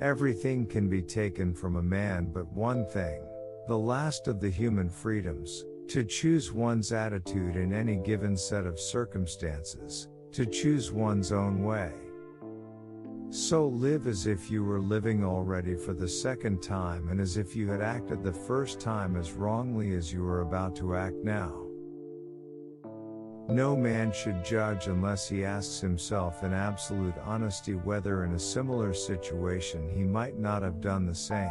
Everything can be taken from a man but one thing, the last of the human freedoms, to choose one's attitude in any given set of circumstances, to choose one's own way. So live as if you were living already for the second time and as if you had acted the first time as wrongly as you are about to act now. No man should judge unless he asks himself in absolute honesty whether in a similar situation he might not have done the same.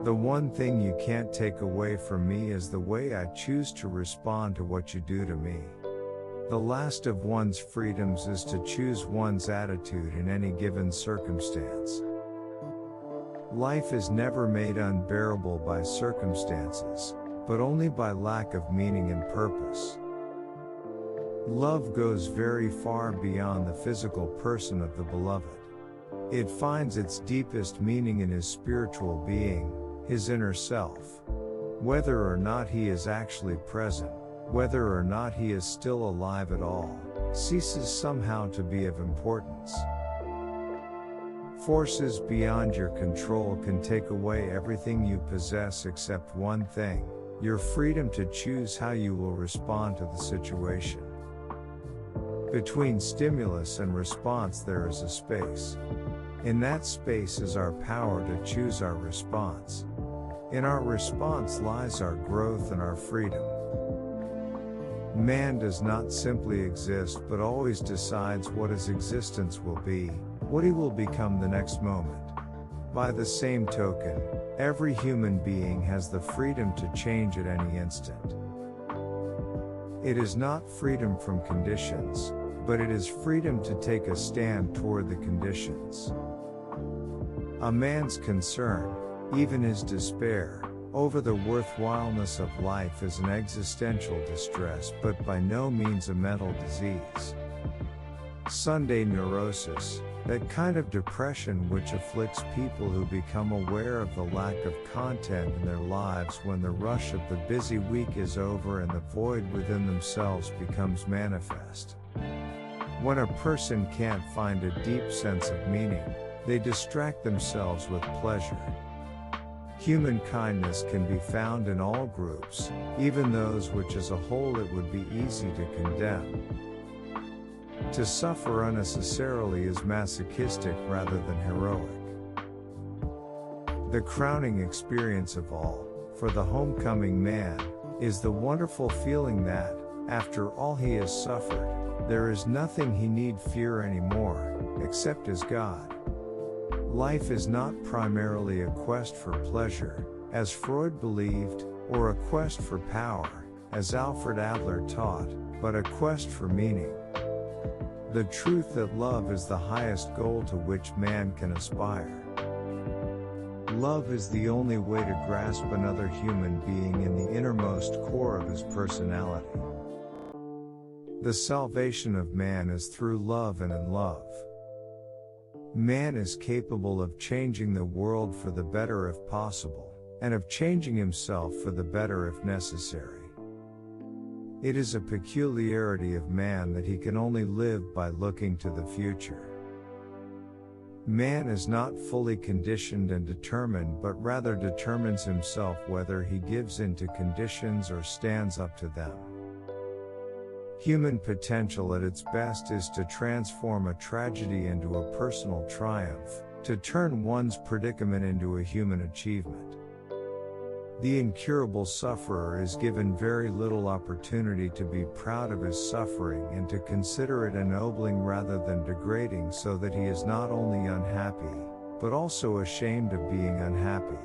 The one thing you can't take away from me is the way I choose to respond to what you do to me. The last of one's freedoms is to choose one's attitude in any given circumstance. Life is never made unbearable by circumstances, but only by lack of meaning and purpose. Love goes very far beyond the physical person of the beloved. It finds its deepest meaning in his spiritual being, his inner self. Whether or not he is actually present, whether or not he is still alive at all, ceases somehow to be of importance. Forces beyond your control can take away everything you possess except one thing, your freedom to choose how you will respond to the situation. Between stimulus and response there is a space. In that space is our power to choose our response. In our response lies our growth and our freedom. Man does not simply exist but always decides what his existence will be, what he will become the next moment. By the same token, every human being has the freedom to change at any instant. It is not freedom from conditions, but it is freedom to take a stand toward the conditions. A man's concern, even his despair, over the worthwhileness of life is an existential distress but by no means a mental disease. Sunday neurosis, that kind of depression which afflicts people who become aware of the lack of content in their lives when the rush of the busy week is over and the void within themselves becomes manifest. When a person can't find a deep sense of meaning, they distract themselves with pleasure. Human kindness can be found in all groups, even those which as a whole it would be easy to condemn. To suffer unnecessarily is masochistic rather than heroic. The crowning experience of all, for the homecoming man, is the wonderful feeling that, after all he has suffered, there is nothing he need fear anymore, except his God. Life is not primarily a quest for pleasure, as Freud believed, or a quest for power, as Alfred Adler taught, but a quest for meaning. The truth that love is the highest goal to which man can aspire. Love is the only way to grasp another human being in the innermost core of his personality. The salvation of man is through love and in love. Man is capable of changing the world for the better if possible, and of changing himself for the better if necessary. It is a peculiarity of man that he can only live by looking to the future. Man is not fully conditioned and determined but rather determines himself whether he gives in to conditions or stands up to them. Human potential at its best is to transform a tragedy into a personal triumph, to turn one's predicament into a human achievement. The incurable sufferer is given very little opportunity to be proud of his suffering and to consider it ennobling rather than degrading, so that he is not only unhappy, but also ashamed of being unhappy.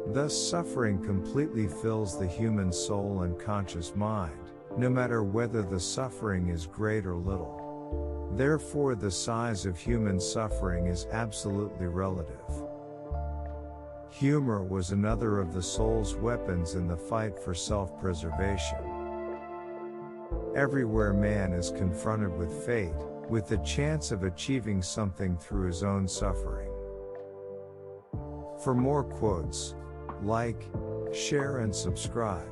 Thus suffering completely fills the human soul and conscious mind, no matter whether the suffering is great or little. Therefore, the size of human suffering is absolutely relative. Humor was another of the soul's weapons in the fight for self-preservation. Everywhere man is confronted with fate, with the chance of achieving something through his own suffering. For more quotes, like, share and subscribe.